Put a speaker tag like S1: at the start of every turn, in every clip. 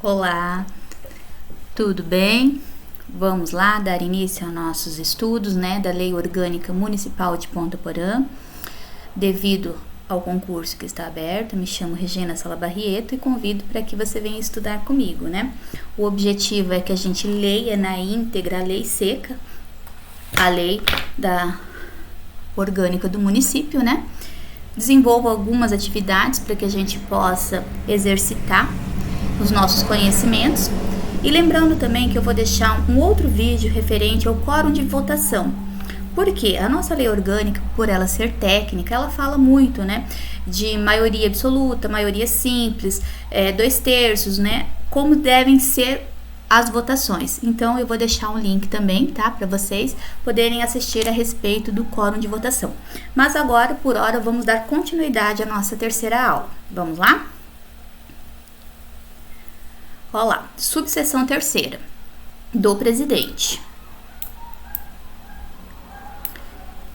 S1: Olá, tudo bem? Vamos lá dar início aos nossos estudos, da Lei Orgânica Municipal de Ponta Porã. Devido ao concurso que está aberto, me chamo Regina Salabarrieto e convido para que você venha estudar comigo, O objetivo é que a gente leia na íntegra a lei seca, a lei da orgânica do município, Desenvolva algumas atividades para que a gente possa exercitar os nossos conhecimentos. E lembrando também que eu vou deixar um outro vídeo referente ao quórum de votação. Porque a nossa lei orgânica, por ela ser técnica, ela fala muito, de maioria absoluta, maioria simples, 2/3, como devem ser as votações. Então, eu vou deixar um link também, para vocês poderem assistir a respeito do quórum de votação. Mas agora, por hora, vamos dar continuidade à nossa terceira aula. Vamos lá? Olá, subseção terceira, do presidente.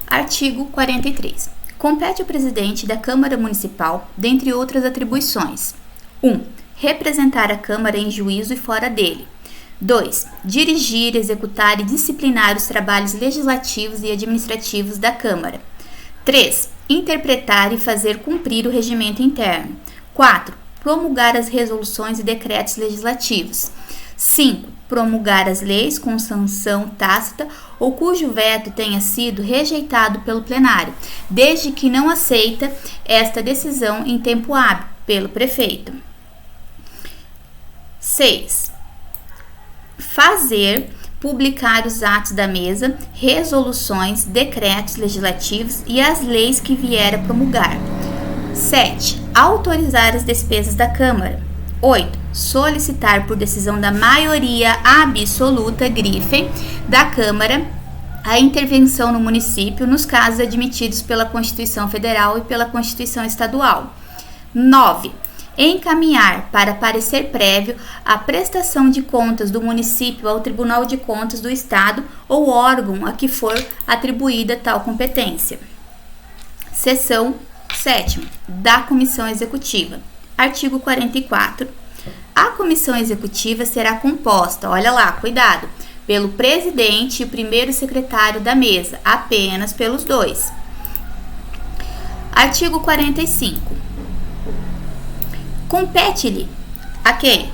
S1: Artigo 43. Compete ao presidente da Câmara Municipal, dentre outras atribuições: 1. Representar a Câmara em juízo e fora dele. 2. Dirigir, executar e disciplinar os trabalhos legislativos e administrativos da Câmara. 3. Interpretar e fazer cumprir o regimento interno. 4. Promulgar as resoluções e decretos legislativos. 5. Promulgar as leis com sanção tácita ou cujo veto tenha sido rejeitado pelo plenário, desde que não aceita esta decisão em tempo hábil pelo prefeito. 6. Fazer publicar os atos da mesa, resoluções, decretos legislativos e as leis que vier a promulgar. 7. Autorizar as despesas da Câmara. 8. Solicitar por decisão da maioria absoluta, da Câmara, a intervenção no município nos casos admitidos pela Constituição Federal e pela Constituição Estadual. 9. Encaminhar para parecer prévio a prestação de contas do município ao Tribunal de Contas do Estado ou órgão a que for atribuída tal competência. Seção 7ª, da Comissão Executiva. Artigo 44. A Comissão Executiva será composta, olha lá, cuidado, pelo presidente e o primeiro secretário da mesa, apenas pelos dois. Artigo 45. Compete-lhe a quem?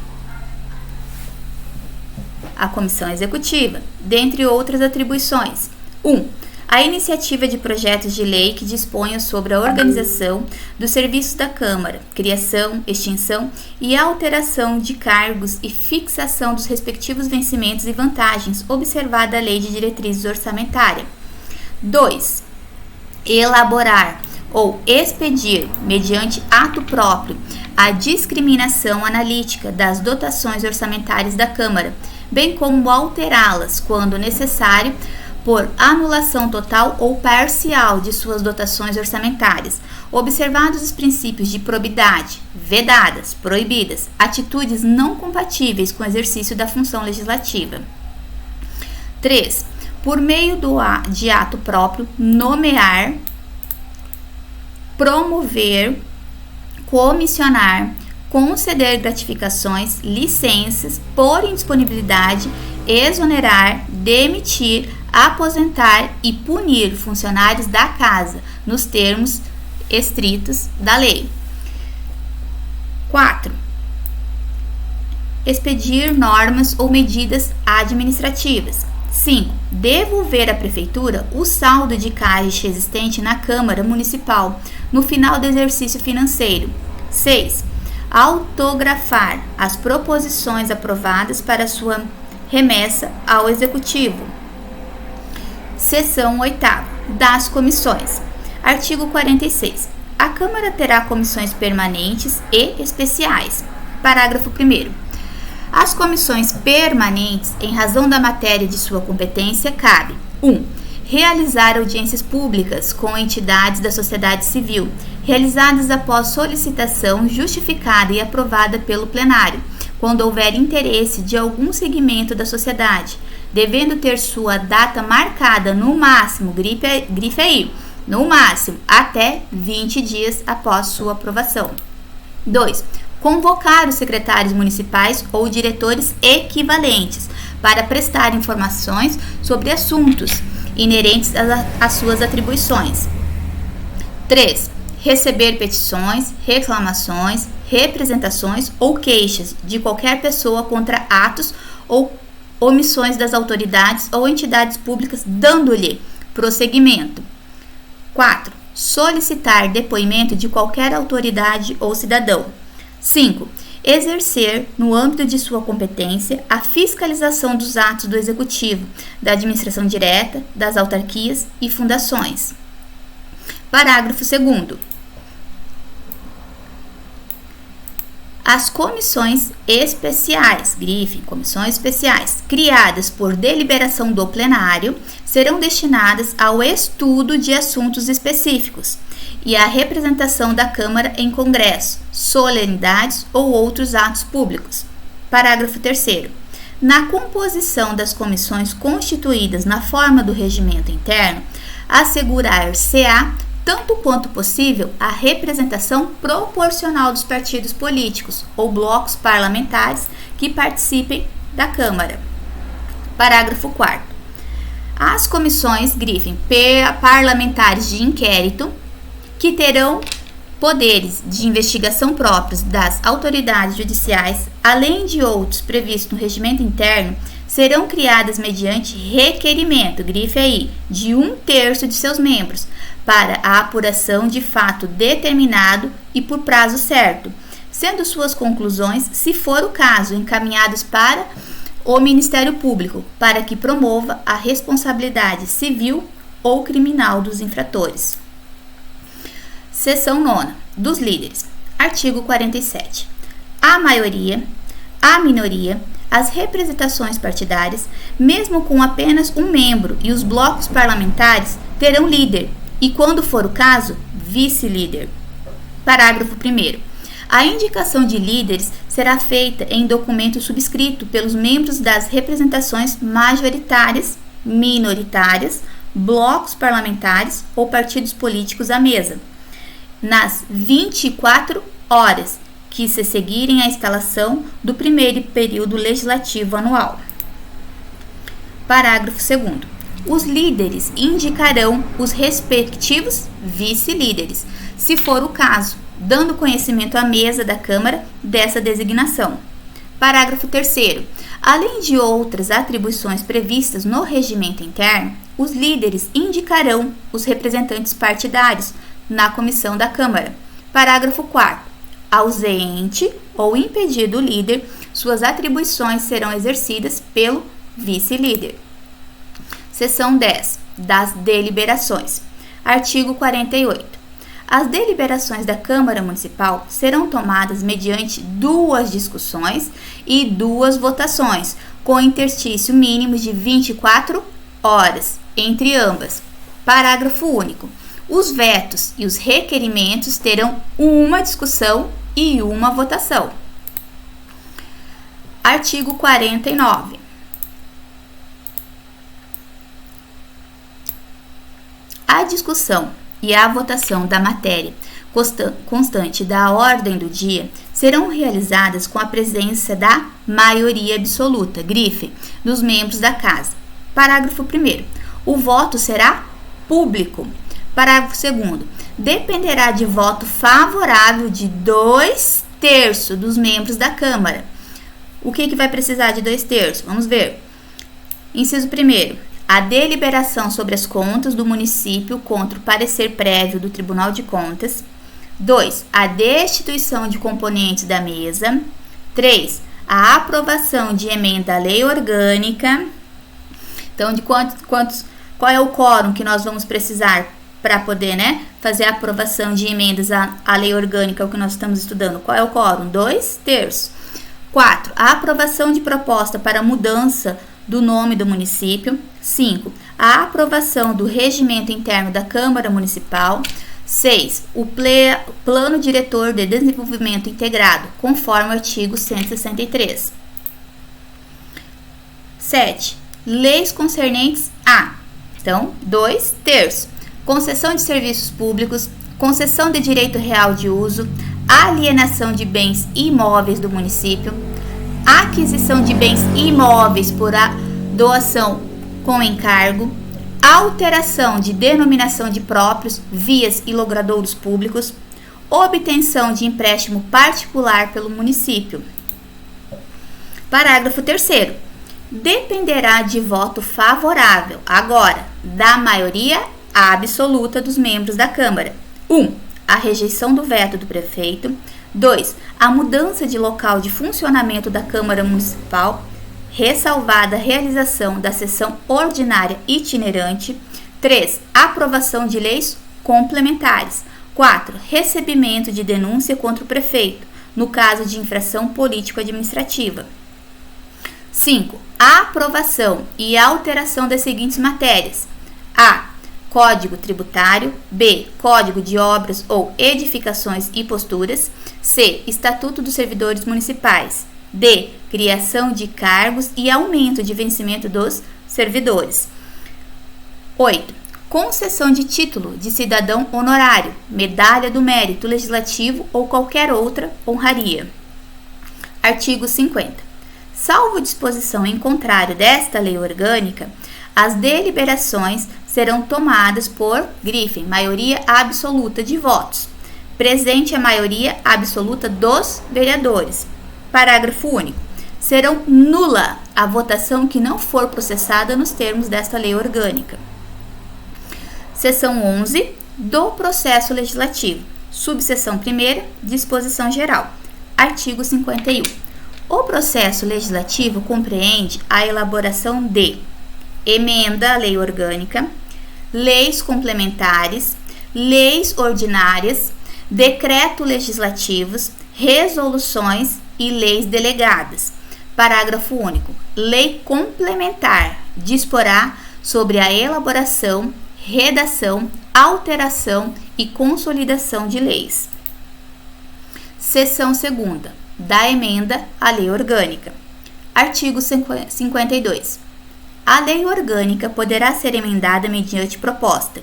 S1: A Comissão Executiva, dentre outras atribuições: 1. A iniciativa de projetos de lei que disponham sobre a organização dos serviços da Câmara, criação, extinção e alteração de cargos e fixação dos respectivos vencimentos e vantagens, observada a Lei de Diretrizes Orçamentárias. 2. Elaborar ou expedir, mediante ato próprio, a discriminação analítica das dotações orçamentárias da Câmara, bem como alterá-las, quando necessário, por anulação total ou parcial de suas dotações orçamentárias, observados os princípios de probidade, vedadas, proibidas, atitudes não compatíveis com o exercício da função legislativa. 3. Por meio de ato próprio, nomear, promover, comissionar, conceder gratificações, licenças por indisponibilidade, exonerar, demitir, aposentar e punir funcionários da casa, nos termos estritos da lei. 4. Expedir normas ou medidas administrativas. 5. Devolver à Prefeitura o saldo de caixa existente na Câmara Municipal no final do exercício financeiro. 6. Autografar as proposições aprovadas para sua remessa ao Executivo. Seção 8ª, das comissões. Artigo 46. A Câmara terá comissões permanentes e especiais. Parágrafo 1º. As comissões permanentes, em razão da matéria de sua competência, cabe: 1. Realizar audiências públicas com entidades da sociedade civil, realizadas após solicitação justificada e aprovada pelo plenário, quando houver interesse de algum segmento da sociedade, devendo ter sua data marcada no máximo, grife aí, no máximo até 20 dias após sua aprovação. 2. convocar os secretários municipais ou diretores equivalentes para prestar informações sobre assuntos inerentes às suas atribuições. 3. Receber petições, reclamações, representações ou queixas de qualquer pessoa contra atos ou omissões das autoridades ou entidades públicas, dando-lhe prosseguimento. 4. Solicitar depoimento de qualquer autoridade ou cidadão. 5. Exercer, no âmbito de sua competência, a fiscalização dos atos do Executivo, da administração direta, das autarquias e fundações. Parágrafo 2º. As comissões especiais, grife, comissões especiais, criadas por deliberação do plenário, serão destinadas ao estudo de assuntos específicos e à representação da Câmara em congresso, solenidades ou outros atos públicos. Parágrafo 3º. Na composição das comissões constituídas na forma do regimento interno, assegurar-se-á, tanto quanto possível, a representação proporcional dos partidos políticos ou blocos parlamentares que participem da Câmara. Parágrafo 4º. As comissões, grifem, parlamentares de inquérito, que terão poderes de investigação próprios das autoridades judiciais, além de outros previstos no regimento interno, serão criadas mediante requerimento, grife aí, de 1/3 de seus membros, para a apuração de fato determinado e por prazo certo, sendo suas conclusões, se for o caso, encaminhadas para o Ministério Público, para que promova a responsabilidade civil ou criminal dos infratores. Seção 9. Dos líderes. Artigo 47. A maioria, a minoria, as representações partidárias, mesmo com apenas um membro, e os blocos parlamentares terão líder e, quando for o caso, vice-líder. Parágrafo 1º. A indicação de líderes será feita em documento subscrito pelos membros das representações majoritárias, minoritárias, blocos parlamentares ou partidos políticos à mesa, nas 24 horas que se seguirem à instalação do primeiro período legislativo anual. Parágrafo 2º. Os líderes indicarão os respectivos vice-líderes, se for o caso, dando conhecimento à mesa da Câmara dessa designação. Parágrafo 3º. Além de outras atribuições previstas no regimento interno, os líderes indicarão os representantes partidários na comissão da Câmara. Parágrafo 4º. Ausente ou impedido o líder, suas atribuições serão exercidas pelo vice-líder. Seção 10. Das deliberações. Artigo 48. As deliberações da Câmara Municipal serão tomadas mediante 2 discussões e 2 votações, com interstício mínimo de 24 horas entre ambas. Parágrafo único. Os vetos e os requerimentos terão uma discussão e uma votação. Artigo 49. A discussão e a votação da matéria constante da ordem do dia serão realizadas com a presença da maioria absoluta, grife, dos membros da Casa. Parágrafo 1º. O voto será público. Parágrafo 2º. Dependerá de voto favorável de 2/3 dos membros da Câmara. O que vai precisar de 2/3? Vamos ver. Inciso 1º. A deliberação sobre as contas do município contra o parecer prévio do Tribunal de Contas. 2. A destituição de componentes da mesa. 3. A aprovação de emenda à lei orgânica. Então, de qual é o quórum que nós vamos precisar para poder, fazer a aprovação de emendas à lei orgânica, o que nós estamos estudando? Qual é o quórum? 2/3. 4. A aprovação de proposta para mudança do nome do município. 5. A aprovação do regimento interno da Câmara Municipal. 6. O Plano Diretor de Desenvolvimento Integrado, conforme o artigo 163. 7. Leis concernentes a. Então, 2/3. Concessão de serviços públicos, concessão de direito real de uso, alienação de bens imóveis do município, aquisição de bens imóveis por doação com encargo, alteração de denominação de próprios, vias e logradouros públicos, obtenção de empréstimo particular pelo município. Parágrafo 3º. Dependerá de voto favorável, agora, da maioria absoluta dos membros da Câmara. 1. A rejeição do veto do prefeito. 2. A mudança de local de funcionamento da Câmara Municipal, ressalvada a realização da sessão ordinária itinerante. 3. Aprovação de leis complementares. 4. Recebimento de denúncia contra o prefeito, no caso de infração político-administrativa. 5. A aprovação e alteração das seguintes matérias: A. Código tributário. B. Código de obras ou edificações e posturas. C. Estatuto dos servidores municipais. D. Criação de cargos e aumento de vencimento dos servidores. 8. Concessão de título de cidadão honorário, medalha do mérito legislativo ou qualquer outra honraria. Artigo 50. Salvo disposição em contrário desta lei orgânica, as deliberações serão tomadas por maioria absoluta de votos, presente a maioria absoluta dos vereadores. Parágrafo único. Serão nula a votação que não for processada nos termos desta lei orgânica. Seção 11 do Processo Legislativo. Subseção 1ª, Disposição Geral. Artigo 51. O processo legislativo compreende a elaboração de emenda à lei orgânica, leis complementares, leis ordinárias, decretos legislativos, resoluções e leis delegadas. Parágrafo único. Lei complementar disporá sobre a elaboração, redação, alteração e consolidação de leis. Seção 2ª. Da emenda à lei orgânica. Artigo 52. A lei orgânica poderá ser emendada mediante proposta.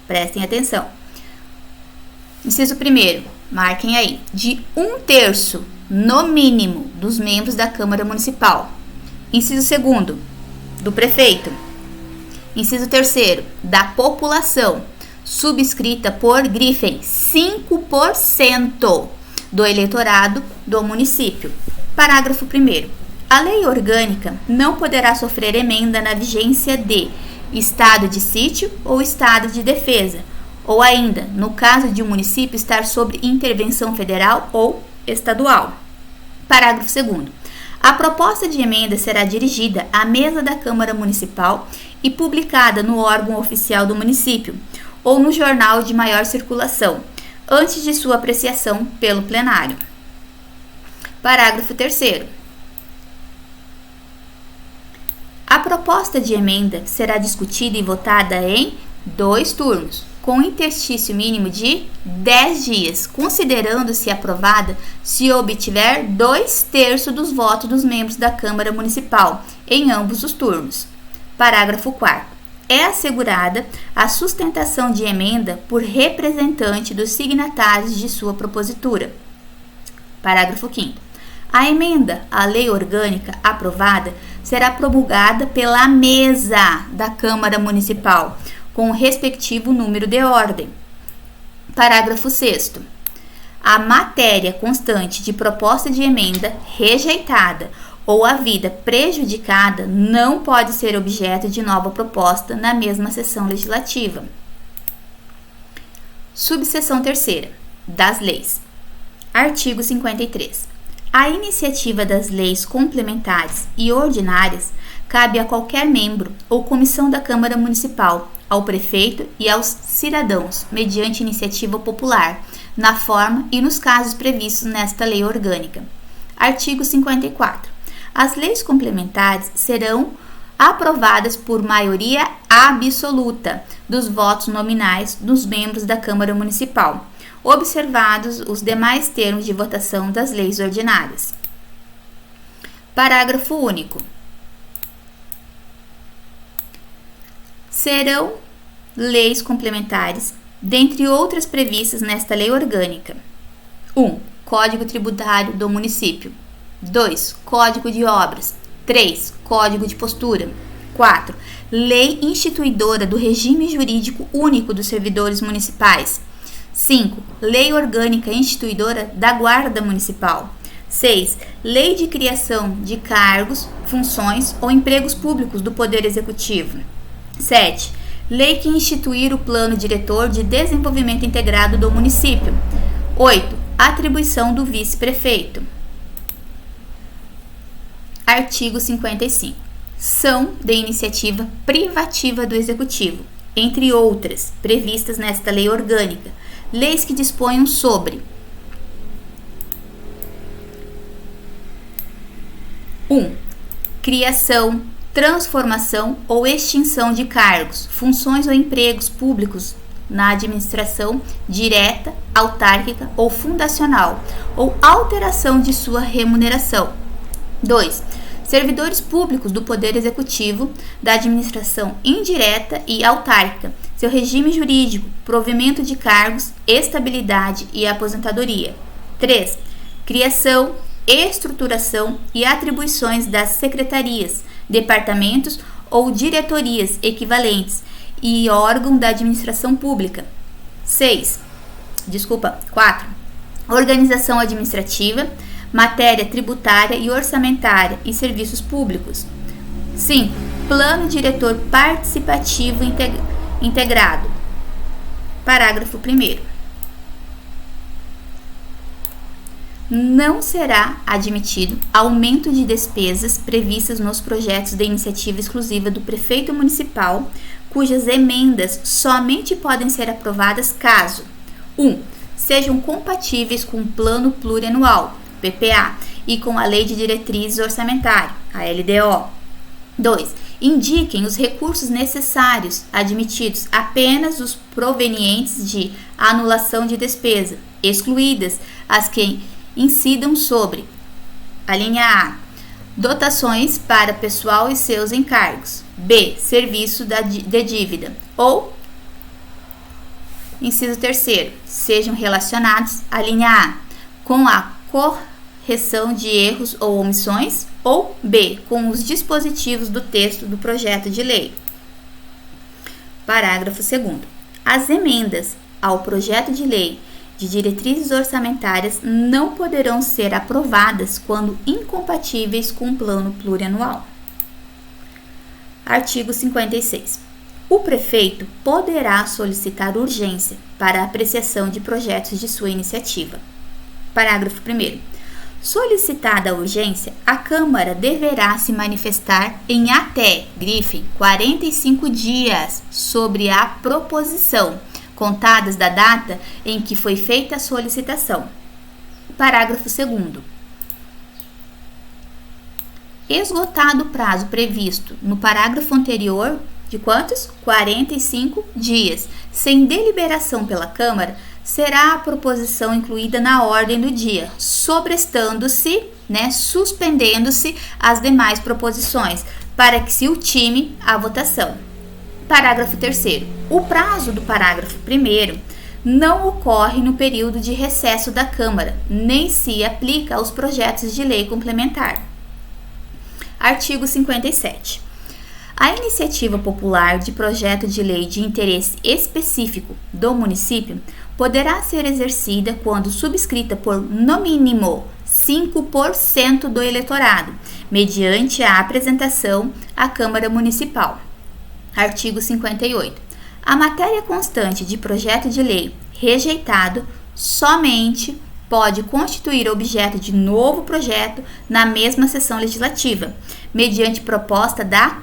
S1: Prestem atenção. Inciso 1º, marquem aí, de 1/3, no mínimo, dos membros da Câmara Municipal. Inciso 2º, do prefeito. Inciso 3º, da população, subscrita por 5% do eleitorado do município. Parágrafo 1º. A lei orgânica não poderá sofrer emenda na vigência de estado de sítio ou estado de defesa, ou ainda, no caso de um município estar sob intervenção federal ou estadual. Parágrafo 2º. A proposta de emenda será dirigida à mesa da Câmara Municipal e publicada no órgão oficial do município ou no jornal de maior circulação, antes de sua apreciação pelo plenário. Parágrafo 3º. A proposta de emenda será discutida e votada em 2 turnos, com interstício mínimo de 10 dias, considerando-se aprovada se obtiver 2/3 dos votos dos membros da Câmara Municipal, em ambos os turnos. Parágrafo 4º. É assegurada a sustentação de emenda por representante dos signatários de sua propositura. Parágrafo 5º. A emenda à lei orgânica aprovada será promulgada pela mesa da Câmara Municipal, com o respectivo número de ordem. Parágrafo 6º. A matéria constante de proposta de emenda rejeitada ou a vida prejudicada não pode ser objeto de nova proposta na mesma sessão legislativa. Subseção 3ª. Das leis. Artigo 53. A iniciativa das leis complementares e ordinárias cabe a qualquer membro ou comissão da Câmara Municipal, ao prefeito e aos cidadãos, mediante iniciativa popular, na forma e nos casos previstos nesta lei orgânica. Artigo 54. As leis complementares serão aprovadas por maioria absoluta dos votos nominais dos membros da Câmara Municipal, observados os demais termos de votação das leis ordinárias. Parágrafo único. Serão leis complementares, dentre outras previstas nesta lei orgânica: 1. Código tributário do município. 2. Código de obras. 3. Código de postura. 4. Lei instituidora do regime jurídico único dos servidores municipais. 5. Lei orgânica instituidora da Guarda Municipal. 6. Lei de criação de cargos, funções ou empregos públicos do Poder Executivo. 7. Lei que instituir o Plano Diretor de Desenvolvimento Integrado do município. 8. Atribuição do vice-prefeito. Artigo 55. São de iniciativa privativa do Executivo, entre outras, previstas nesta lei orgânica, leis que disponham sobre 1. Criação, transformação ou extinção de cargos, funções ou empregos públicos na administração direta, autárquica ou fundacional, ou alteração de sua remuneração. 2. Servidores públicos do Poder Executivo, da administração indireta e autárquica, seu regime jurídico, provimento de cargos, estabilidade e aposentadoria. 3. Criação, estruturação e atribuições das secretarias, departamentos ou diretorias equivalentes e órgão da administração pública. 4. Organização administrativa, matéria tributária e orçamentária e serviços públicos. 5. Plano diretor participativo integrado. Parágrafo 1º. Não será admitido aumento de despesas previstas nos projetos de iniciativa exclusiva do prefeito municipal, cujas emendas somente podem ser aprovadas caso 1. Sejam compatíveis com o Plano Plurianual, PPA, e com a Lei de Diretrizes Orçamentárias, a LDO. 2. Indiquem os recursos necessários admitidos apenas os provenientes de anulação de despesa, excluídas as que incidam sobre a linha A. Dotações para pessoal e seus encargos. B. Serviço de dívida. Ou, inciso 3º, sejam relacionados à linha A com a correção de erros ou omissões. Ou B. Com os dispositivos do texto do projeto de lei. Parágrafo 2º. As emendas ao projeto de lei de diretrizes orçamentárias não poderão ser aprovadas quando incompatíveis com o plano plurianual. Artigo 56. O prefeito poderá solicitar urgência para apreciação de projetos de sua iniciativa. Parágrafo 1º. Solicitada a urgência, a Câmara deverá se manifestar em até, 45 dias sobre a proposição, contadas da data em que foi feita a solicitação. Parágrafo 2º. Esgotado o prazo previsto no parágrafo anterior, de quantos? 45 dias. Sem deliberação pela Câmara, será a proposição incluída na ordem do dia, sobrestando-se, suspendendo-se as demais proposições, para que se ultime a votação. Parágrafo 3º. O prazo do parágrafo 1º não ocorre no período de recesso da Câmara, nem se aplica aos projetos de lei complementar. Artigo 57. A iniciativa popular de projeto de lei de interesse específico do município poderá ser exercida quando subscrita por, no mínimo, 5% do eleitorado, mediante a apresentação à Câmara Municipal. Artigo 58. A matéria constante de projeto de lei rejeitado somente pode constituir objeto de novo projeto na mesma sessão legislativa, mediante proposta da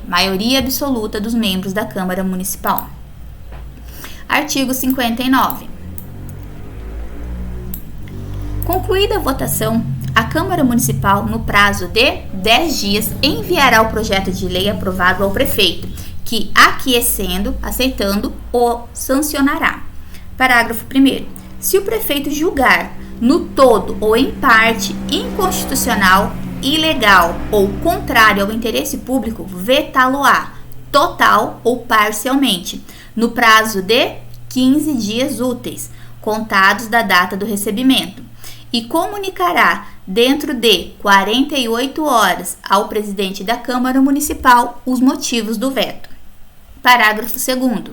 S1: maioria absoluta dos membros da Câmara Municipal. Artigo 59. Concluída a votação, a Câmara Municipal, no prazo de 10 dias, enviará o projeto de lei aprovado ao prefeito, que, aceitando, o sancionará. Parágrafo 1º. Se o prefeito julgar, no todo ou em parte, inconstitucional, ilegal ou contrário ao interesse público, vetá-lo-á, total ou parcialmente, no prazo de 15 dias úteis, contados da data do recebimento, e comunicará dentro de 48 horas ao presidente da Câmara Municipal os motivos do veto. Parágrafo 2º.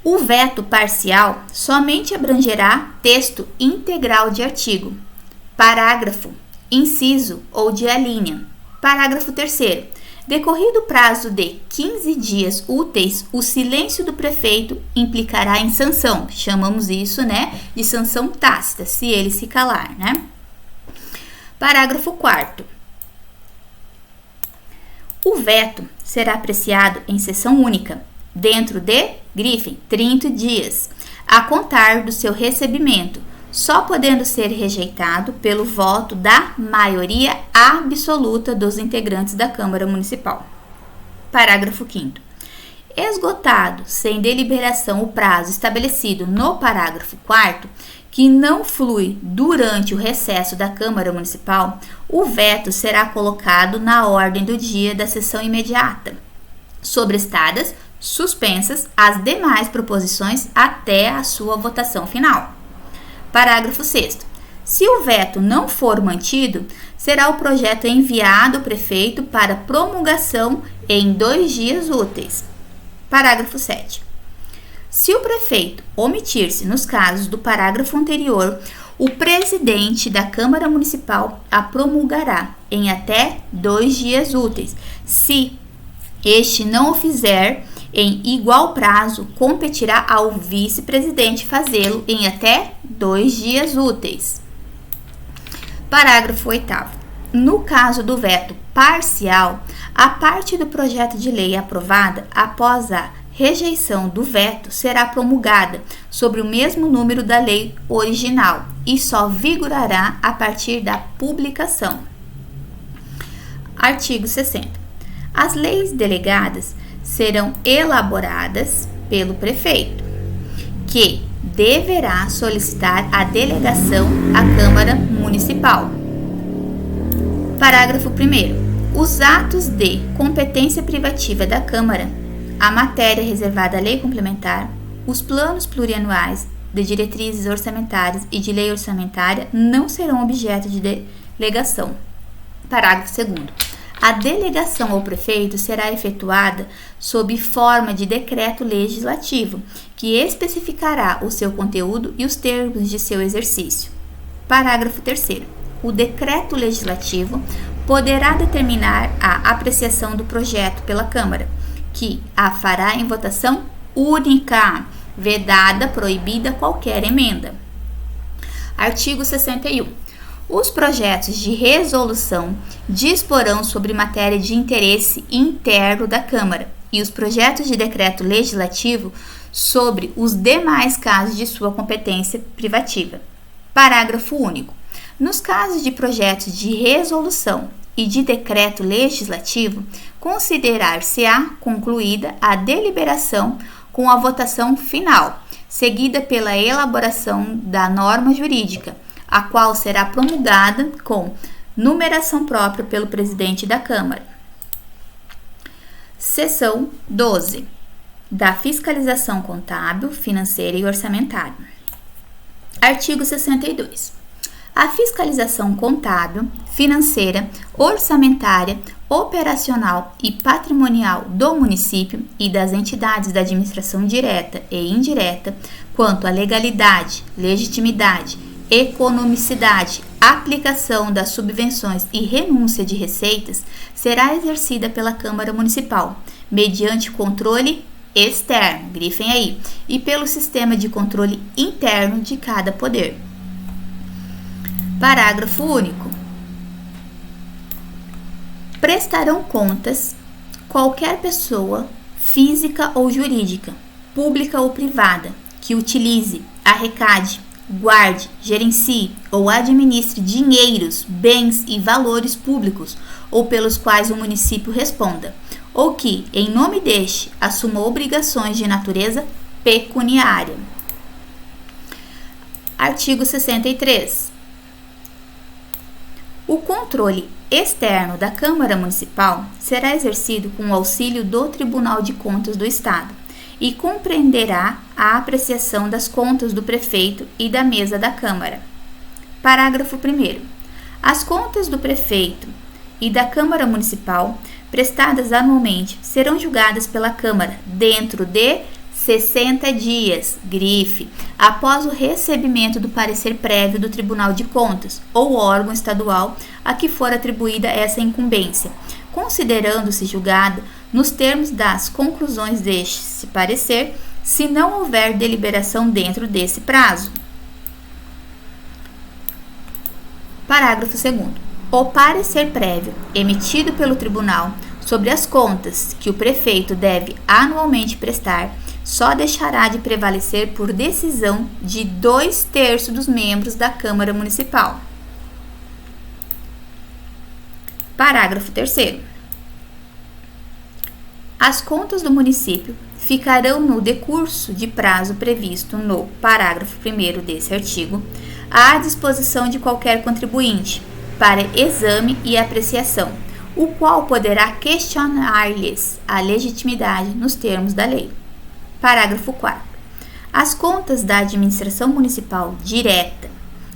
S1: O veto parcial somente abrangerá texto integral de artigo, parágrafo, inciso ou de alínea. Parágrafo 3º. Decorrido o prazo de 15 dias úteis, o silêncio do prefeito implicará em sanção. Chamamos isso, de sanção tácita, se ele se calar, Parágrafo 4º. O veto será apreciado em sessão única, dentro de, grifem, 30 dias, a contar do seu recebimento, só podendo ser rejeitado pelo voto da maioria absoluta dos integrantes da Câmara Municipal. Parágrafo 5º. Esgotado sem deliberação o prazo estabelecido no parágrafo 4º, que não flui durante o recesso da Câmara Municipal, o veto será colocado na ordem do dia da sessão imediata, sobrestadas, suspensas as demais proposições até a sua votação final. Parágrafo 6º. Se o veto não for mantido, será o projeto enviado ao prefeito para promulgação em 2 dias úteis. Parágrafo 7º. Se o prefeito omitir-se nos casos do parágrafo anterior, o presidente da Câmara Municipal a promulgará em até 2 dias úteis. Se este não o fizer em igual prazo, competirá ao vice-presidente fazê-lo em até 2 dias úteis. Parágrafo 8º. No caso do veto parcial, a parte do projeto de lei aprovada após a rejeição do veto será promulgada sobre o mesmo número da lei original e só vigorará a partir da publicação. Artigo 60. As leis delegadas serão elaboradas pelo prefeito, que deverá solicitar a delegação à Câmara Municipal. Parágrafo 1º. Os atos de competência privativa da Câmara, a matéria reservada à lei complementar, os planos plurianuais de diretrizes orçamentárias e de lei orçamentária não serão objeto de delegação. Parágrafo 2º. A delegação ao prefeito será efetuada sob forma de decreto legislativo, que especificará o seu conteúdo e os termos de seu exercício. Parágrafo 3º. O decreto legislativo poderá determinar a apreciação do projeto pela Câmara, que a fará em votação única, vedada, proibida qualquer emenda. Artigo 61. Os projetos de resolução disporão sobre matéria de interesse interno da Câmara e os projetos de decreto legislativo sobre os demais casos de sua competência privativa. Parágrafo único. Nos casos de projetos de resolução e de decreto legislativo, considerar-se-á concluída a deliberação com a votação final, seguida pela elaboração da norma jurídica, a qual será promulgada com numeração própria pelo presidente da Câmara. Seção 12. Da fiscalização contábil, financeira e orçamentária. Artigo 62. A fiscalização contábil, financeira, orçamentária, operacional e patrimonial do município e das entidades da administração direta e indireta, quanto à legalidade, legitimidade, economicidade, aplicação das subvenções e renúncia de receitas, será exercida pela Câmara Municipal, mediante controle externo, grifem aí, e pelo sistema de controle interno de cada poder. Parágrafo único. Prestarão contas qualquer pessoa, física ou jurídica, pública ou privada, que utilize, arrecade, guarde, gerencie ou administre dinheiros, bens e valores públicos ou pelos quais o município responda, ou que, em nome deste, assuma obrigações de natureza pecuniária. Artigo 63. O controle externo da Câmara Municipal será exercido com o auxílio do Tribunal de Contas do Estado e compreenderá a apreciação das contas do prefeito e da mesa da Câmara. Parágrafo 1º. As contas do prefeito e da Câmara Municipal, prestadas anualmente, serão julgadas pela Câmara dentro de 60 dias, grife, após o recebimento do parecer prévio do Tribunal de Contas ou órgão estadual a que for atribuída essa incumbência, considerando-se julgada nos termos das conclusões deste parecer, se não houver deliberação dentro desse prazo. Parágrafo 2º. O parecer prévio emitido pelo tribunal sobre as contas que o prefeito deve anualmente prestar só deixará de prevalecer por decisão de 2/3 dos membros da Câmara Municipal. Parágrafo 3º. As contas do município ficarão no decurso de prazo previsto no parágrafo 1º desse artigo à disposição de qualquer contribuinte para exame e apreciação, o qual poderá questionar-lhes a legitimidade nos termos da lei. Parágrafo 4º. As contas da administração municipal direta,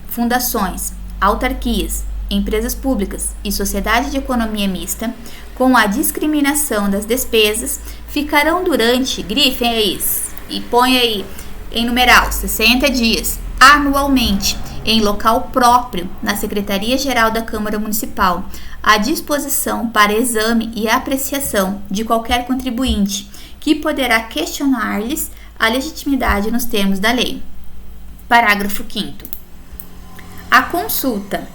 S1: fundações, autarquias, empresas públicas e sociedade de economia mista, com a discriminação das despesas, ficarão durante, grifem aí e põe aí em numeral 60 dias, anualmente, em local próprio, na Secretaria-Geral da Câmara Municipal, à disposição para exame e apreciação de qualquer contribuinte, que poderá questionar-lhes a legitimidade nos termos da lei. Parágrafo 5º. A consulta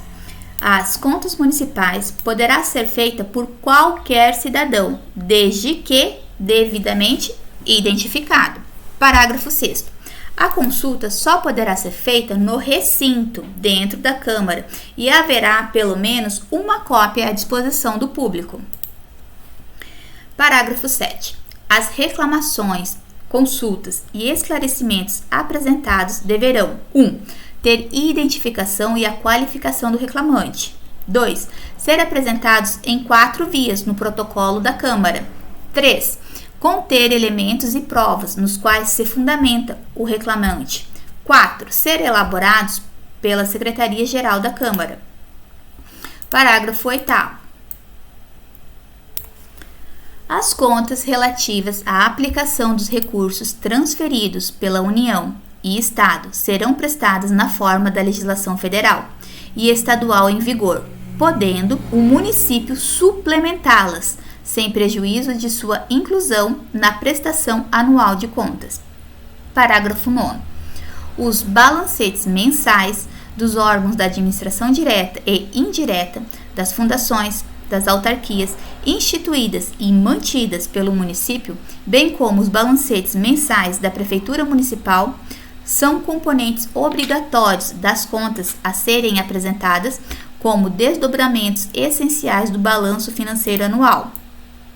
S1: às contas municipais poderá ser feita por qualquer cidadão, desde que devidamente identificado. Parágrafo 6º. A consulta só poderá ser feita no recinto, dentro da Câmara, e haverá pelo menos uma cópia à disposição do público. Parágrafo 7º. As reclamações, consultas e esclarecimentos apresentados deverão 1. Ter identificação e a qualificação do reclamante. 2. Ser apresentados em 4 vias no protocolo da Câmara. 3. Conter elementos e provas nos quais se fundamenta o reclamante. 4. Ser elaborados pela Secretaria-Geral da Câmara. Parágrafo 8º. As contas relativas à aplicação dos recursos transferidos pela União e Estado serão prestadas na forma da legislação federal e estadual em vigor, podendo o município suplementá-las, sem prejuízo de sua inclusão na prestação anual de contas. Parágrafo 9º. Os balancetes mensais dos órgãos da administração direta e indireta, das fundações, das autarquias instituídas e mantidas pelo município, bem como os balancetes mensais da Prefeitura Municipal, são componentes obrigatórios das contas a serem apresentadas como desdobramentos essenciais do balanço financeiro anual,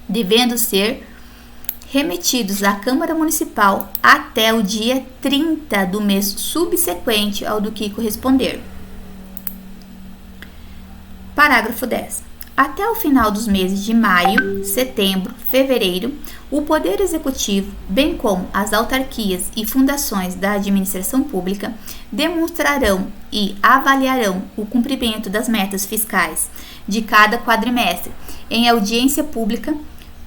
S1: devendo ser remetidos à Câmara Municipal até o dia 30 do mês subsequente ao do que corresponder. Parágrafo 10. Até o final dos meses de maio, setembro, fevereiro, o Poder Executivo, bem como as autarquias e fundações da administração pública, demonstrarão e avaliarão o cumprimento das metas fiscais de cada quadrimestre em audiência pública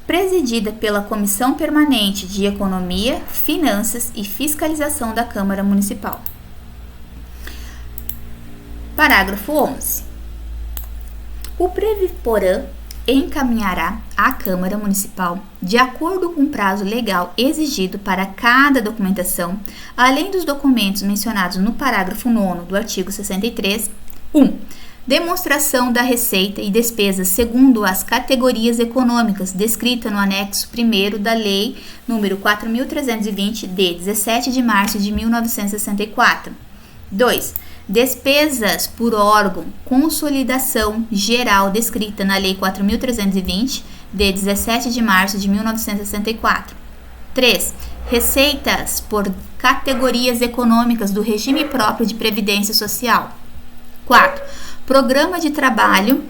S1: presidida pela Comissão Permanente de Economia, Finanças e Fiscalização da Câmara Municipal. Parágrafo 11. O Previporã encaminhará à Câmara Municipal, de acordo com o prazo legal exigido para cada documentação, além dos documentos mencionados no parágrafo 9º do artigo 63, 1. Demonstração da receita e despesas segundo as categorias econômicas descrita no anexo 1º da Lei nº 4.320, de 17 de março de 1964. 2. Despesas por órgão, consolidação geral descrita na Lei 4.320, de 17 de março de 1964. 3. Receitas por categorias econômicas do regime próprio de previdência social. 4. Programa de trabalho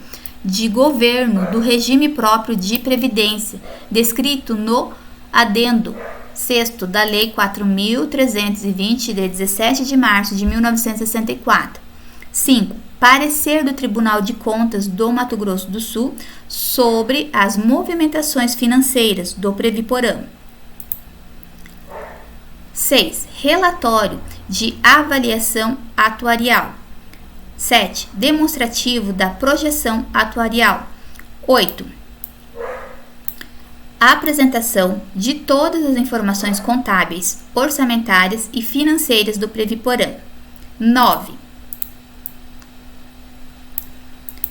S1: de governo do regime próprio de previdência, descrito no adendo Sexto, da Lei 4.320, de 17 de março de 1964. 5. Parecer do Tribunal de Contas do Mato Grosso do Sul sobre as movimentações financeiras do Previporã. 6. Relatório de avaliação atuarial. 7. Demonstrativo da projeção atuarial. 8. A apresentação de todas as informações contábeis, orçamentárias e financeiras do Previporã. 9.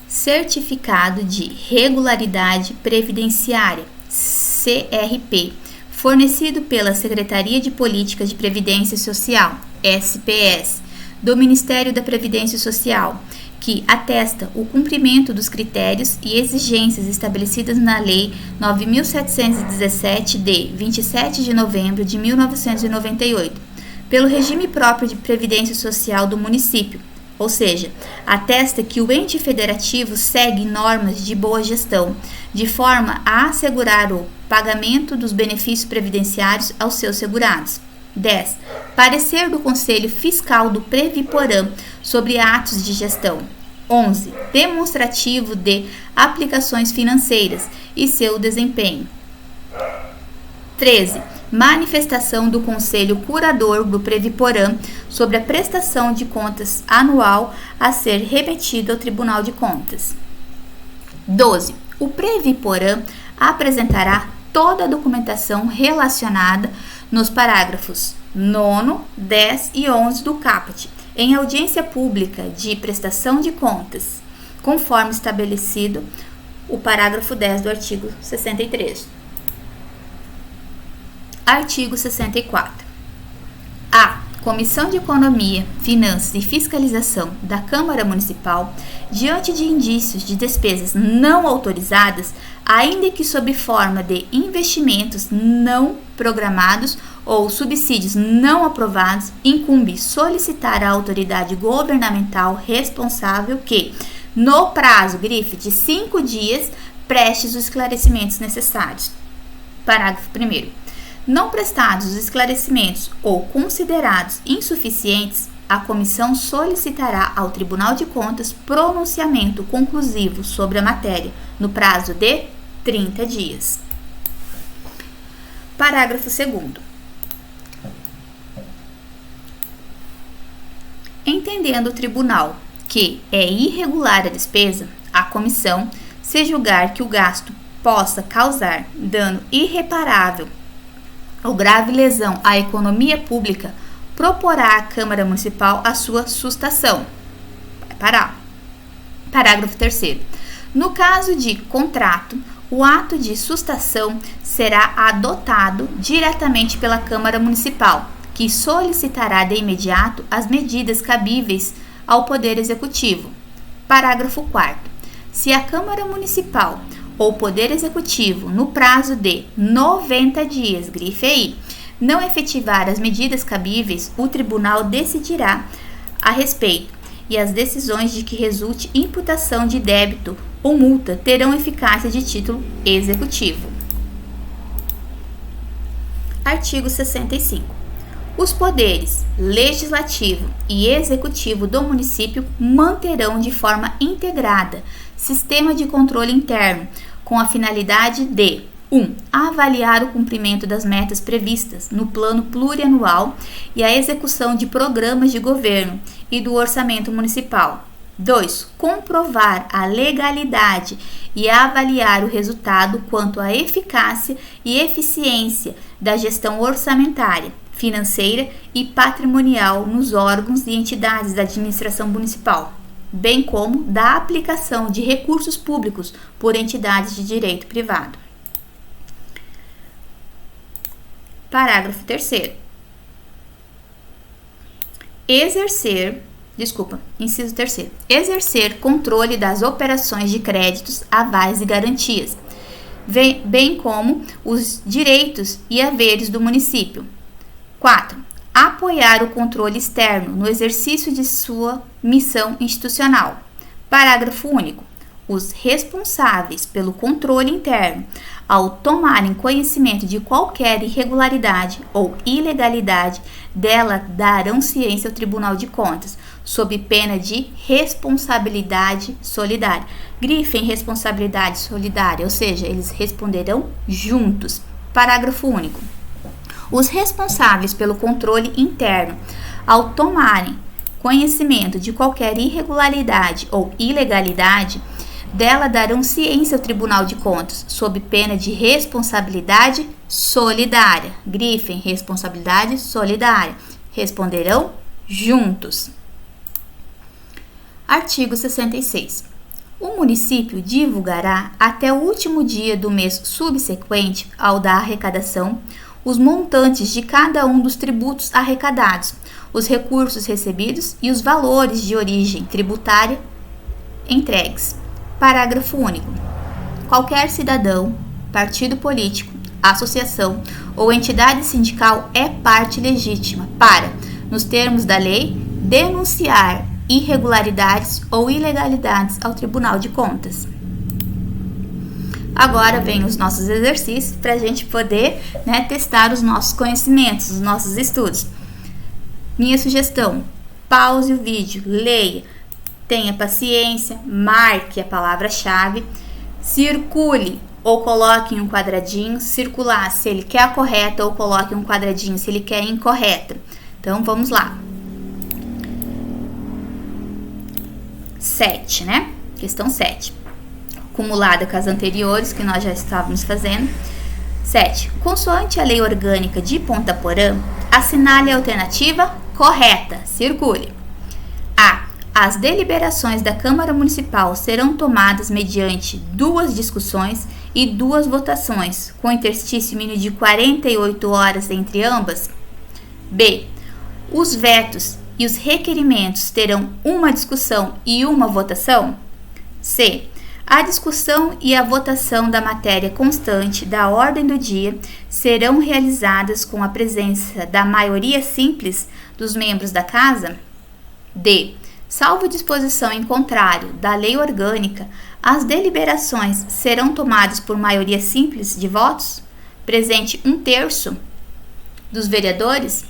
S1: Certificado de Regularidade Previdenciária, CRP, fornecido pela Secretaria de Políticas de Previdência Social, SPS, do Ministério da Previdência Social, que atesta o cumprimento dos critérios e exigências estabelecidas na Lei 9.717, de 27 de novembro de 1998, pelo regime próprio de previdência social do município, ou seja, atesta que o ente federativo segue normas de boa gestão, de forma a assegurar o pagamento dos benefícios previdenciários aos seus segurados. 10. Parecer do Conselho Fiscal do Previporã sobre atos de gestão. 11. Demonstrativo de aplicações financeiras e seu desempenho. 13. Manifestação do Conselho Curador do Previporã sobre a prestação de contas anual a ser remetida ao Tribunal de Contas. 12. O Previporã apresentará toda a documentação relacionada nos parágrafos 9º, 10 e 11 do caput, em audiência pública de prestação de contas, conforme estabelecido o parágrafo 10 do artigo 63. Artigo 64. A Comissão de Economia, Finanças e Fiscalização da Câmara Municipal, diante de indícios de despesas não autorizadas, ainda que sob forma de investimentos não programados ou subsídios não aprovados, incumbe solicitar à autoridade governamental responsável que, no prazo, de 5 dias, preste os esclarecimentos necessários. Parágrafo 1º. Não prestados os esclarecimentos ou considerados insuficientes, a comissão solicitará ao Tribunal de Contas pronunciamento conclusivo sobre a matéria, no prazo de 30 dias. Parágrafo 2º. Entendendo o tribunal que é irregular a despesa, a comissão, se julgar que o gasto possa causar dano irreparável ou grave lesão à economia pública, proporá à Câmara Municipal a sua sustação. Vai parar. Parágrafo 3º. No caso de contrato, o ato de sustação será adotado diretamente pela Câmara Municipal, que solicitará de imediato as medidas cabíveis ao Poder Executivo. Parágrafo 4º. Se a Câmara Municipal ou Poder Executivo, no prazo de 90 dias, não efetivar as medidas cabíveis, o Tribunal decidirá a respeito, e as decisões de que resulte imputação de débito ou multa terão eficácia de título executivo. Artigo 65. Os poderes legislativo e executivo do município manterão de forma integrada sistema de controle interno, com a finalidade de 1. Avaliar o cumprimento das metas previstas no plano plurianual e a execução de programas de governo e do orçamento municipal. 2. Comprovar a legalidade e avaliar o resultado quanto à eficácia e eficiência da gestão orçamentária, financeira e patrimonial nos órgãos e entidades da administração municipal, bem como da aplicação de recursos públicos por entidades de direito privado. Parágrafo 3º. Inciso 3º. Exercer controle das operações de créditos, avais e garantias, bem como os direitos e haveres do município. 4. Apoiar o controle externo no exercício de sua missão institucional. Parágrafo único. os responsáveis pelo controle interno, ao tomarem conhecimento de qualquer irregularidade ou ilegalidade, dela darão ciência ao Tribunal de Contas, sob pena de responsabilidade solidária. Grifem responsabilidade solidária, ou seja, eles responderão juntos. Parágrafo único. Os responsáveis pelo controle interno, ao tomarem conhecimento de qualquer irregularidade ou ilegalidade, dela darão ciência ao Tribunal de Contas, sob pena de responsabilidade solidária. Grifem responsabilidade solidária. Responderão juntos. Artigo 66. O município divulgará até o último dia do mês subsequente ao da arrecadação os montantes de cada um dos tributos arrecadados, os recursos recebidos e os valores de origem tributária entregues. Parágrafo único. Qualquer cidadão, partido político, associação ou entidade sindical é parte legítima para, nos termos da lei, denunciar irregularidades ou ilegalidades ao Tribunal de Contas. Agora vem os nossos exercícios para a gente poder, testar os nossos conhecimentos, os nossos estudos. Minha sugestão: pause o vídeo, leia, tenha paciência, marque a palavra-chave, circule ou coloque em um quadradinho, circular se ele quer a correta ou coloque um quadradinho se ele quer a incorreta. Então vamos lá. 7, Questão 7. Acumulada com as anteriores que nós já estávamos fazendo. 7. Consoante a lei orgânica de Ponta Porã, assinale a alternativa correta. Circule. A. As deliberações da Câmara Municipal serão tomadas mediante 2 discussões e 2 votações, com interstício mínimo de 48 horas entre ambas. B. Os vetos e os requerimentos terão uma discussão e uma votação. C. A discussão e a votação da matéria constante da ordem do dia serão realizadas com a presença da maioria simples dos membros da Casa. D. Salvo disposição em contrário da lei orgânica, as deliberações serão tomadas por maioria simples de votos, presente 1/3 dos vereadores.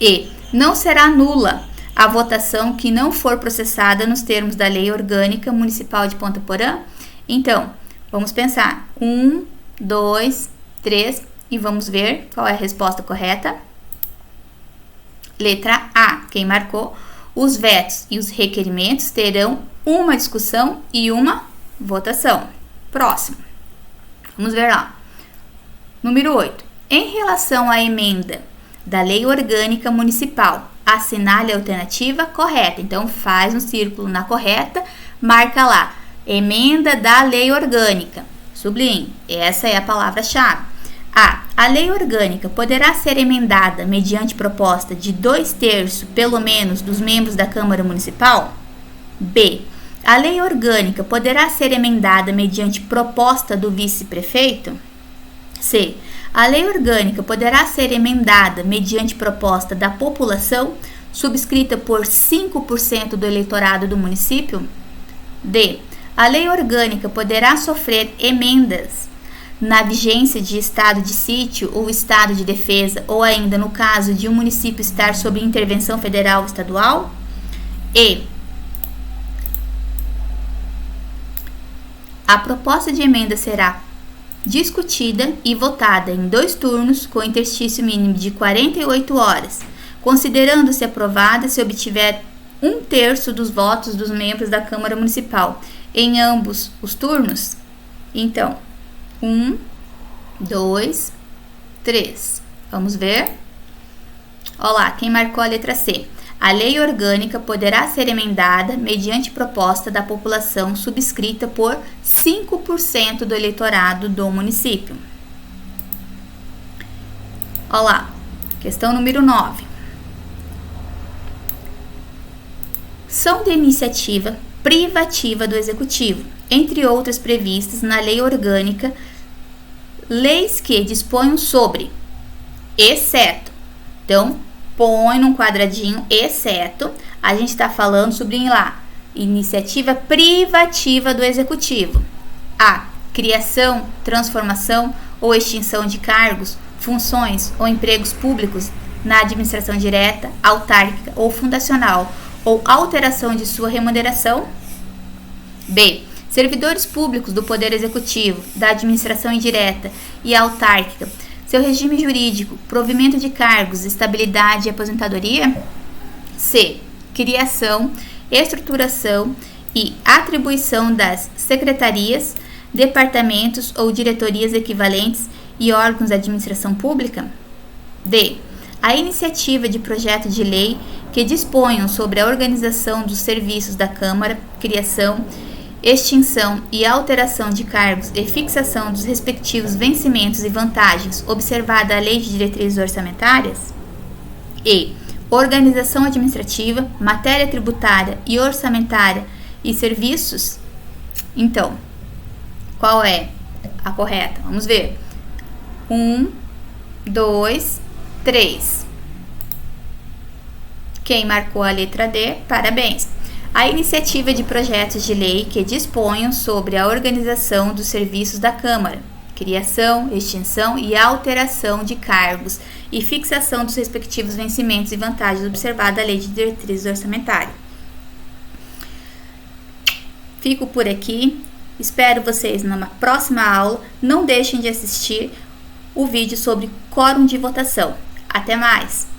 S1: E. Não será nula a votação que não for processada nos termos da Lei Orgânica Municipal de Ponta Porã. Então, vamos pensar. 1, 2, 3 e vamos ver qual é a resposta correta. Letra A. Quem marcou? Os vetos e os requerimentos terão uma discussão e uma votação. Próximo. Vamos ver lá. Número 8. Em relação à emenda da Lei Orgânica Municipal, assinale a alternativa correta. Então, faz um círculo na correta, marca lá, emenda da Lei Orgânica. Sublinhe, essa é a palavra-chave. A. A Lei Orgânica poderá ser emendada mediante proposta de 2/3, pelo menos, dos membros da Câmara Municipal? B. A Lei Orgânica poderá ser emendada mediante proposta do vice-prefeito? C. A lei orgânica poderá ser emendada mediante proposta da população, subscrita por 5% do eleitorado do município? D. A lei orgânica poderá sofrer emendas na vigência de estado de sítio ou estado de defesa, ou ainda no caso de um município estar sob intervenção federal ou estadual? E. A proposta de emenda será discutida e votada em 2 turnos com interstício mínimo de 48 horas, considerando-se aprovada se obtiver 1/3 dos votos dos membros da Câmara Municipal em ambos os turnos. Então, 1, 2, 3. Vamos ver? Olá, quem marcou a letra C? A lei orgânica poderá ser emendada mediante proposta da população subscrita por 5% do eleitorado do município. Olá, questão número 9. São de iniciativa privativa do Executivo, entre outras previstas na lei orgânica, leis que disponham sobre, exceto. Então, põe num quadradinho, exceto, a gente está falando, sublinhe lá, iniciativa privativa do Executivo. A. Criação, transformação ou extinção de cargos, funções ou empregos públicos na administração direta, autárquica ou fundacional, ou alteração de sua remuneração. B. Servidores públicos do Poder Executivo, da administração indireta e autárquica, seu regime jurídico, provimento de cargos, estabilidade e aposentadoria. C. Criação, estruturação e atribuição das secretarias, departamentos ou diretorias equivalentes e órgãos da administração pública. D. A iniciativa de projeto de lei que disponham sobre a organização dos serviços da Câmara, criação, extinção e alteração de cargos e fixação dos respectivos vencimentos e vantagens, observada a Lei de Diretrizes Orçamentárias. E. Organização administrativa, matéria tributária e orçamentária e serviços. Então, qual é a correta? Vamos ver. 1, 2, 3. Quem marcou a letra D, parabéns. A iniciativa de projetos de lei que disponham sobre a organização dos serviços da Câmara, criação, extinção e alteração de cargos e fixação dos respectivos vencimentos e vantagens observada a Lei de Diretrizes Orçamentárias. Fico por aqui. Espero vocês numa próxima aula. Não deixem de assistir o vídeo sobre quórum de votação. Até mais!